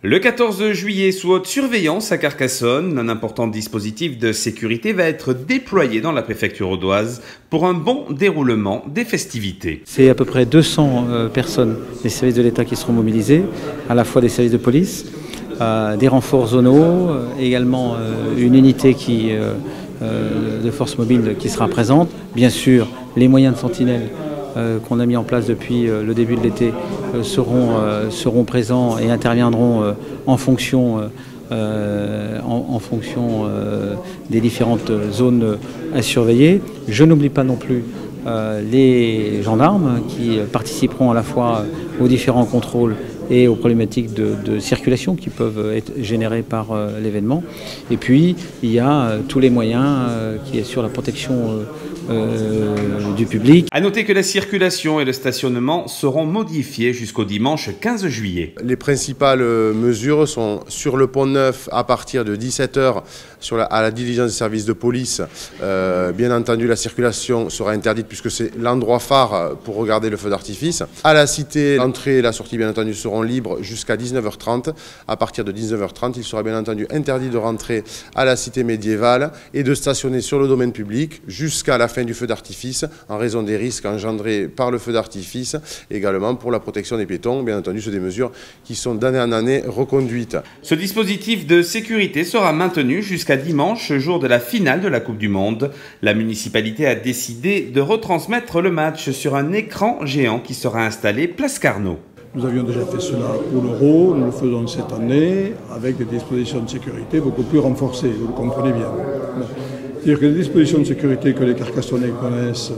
Le 14 juillet, sous haute surveillance à Carcassonne, un important dispositif de sécurité va être déployé dans la préfecture audoise pour un bon déroulement des festivités. C'est à peu près 200 personnes des services de l'État qui seront mobilisés, à la fois des services de police, des renforts zonaux, également une unité de force mobile qui sera présente. Bien sûr, les moyens de sentinelle qu'on a mis en place depuis le début de l'été seront présents et interviendront en fonction des différentes zones à surveiller. Je n'oublie pas non plus les gendarmes qui participeront à la fois aux différents contrôles et aux problématiques de circulation qui peuvent être générées par l'événement. Et puis, il y a tous les moyens qui assurent la protection du public. À noter que la circulation et le stationnement seront modifiés jusqu'au dimanche 15 juillet. Les principales mesures sont sur le pont Neuf à partir de 17 h à la diligence des services de police. Bien entendu, la circulation sera interdite puisque c'est l'endroit phare pour regarder le feu d'artifice. À la cité, l'entrée et la sortie bien entendu seront libres jusqu'à 19 h 30. À partir de 19 h 30, il sera bien entendu interdit de rentrer à la cité médiévale et de stationner sur le domaine public jusqu'à la fin du feu d'artifice en raison des risques engendrés par le feu d'artifice, également pour la protection des piétons. Bien entendu, ce sont des mesures qui sont d'année en année reconduites. Ce dispositif de sécurité sera maintenu jusqu'à dimanche, jour de la finale de la Coupe du Monde. La municipalité a décidé de retransmettre le match sur un écran géant qui sera installé place Carnot. Nous avions déjà fait cela pour l'Euro, nous le faisons cette année avec des dispositions de sécurité beaucoup plus renforcées, vous le comprenez bien. C'est-à-dire que les dispositions de sécurité que les Carcassonnais connaissent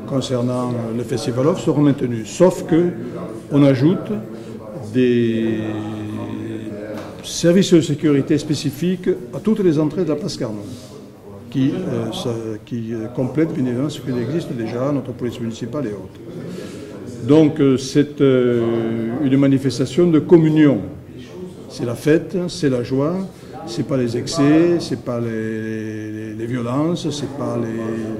concernant le Festival Off seront maintenues, sauf qu'on ajoute des services de sécurité spécifiques à toutes les entrées de la place Carnot, qui complètent bien évidemment ce qu'il existe déjà, notre police municipale et autres. Donc c'est une manifestation de communion. C'est la fête, c'est la joie, c'est pas les excès, c'est pas les violences, c'est pas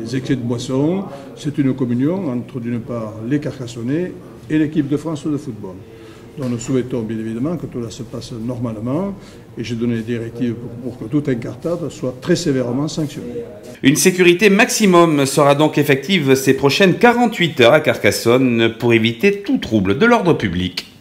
les excès de boissons. C'est une communion entre d'une part les Carcassonnais et l'équipe de France de football. Donc nous souhaitons bien évidemment que tout cela se passe normalement et j'ai donné des directives pour que toute incartade soit très sévèrement sanctionnée. Une sécurité maximum sera donc effective ces prochaines 48 heures à Carcassonne pour éviter tout trouble de l'ordre public.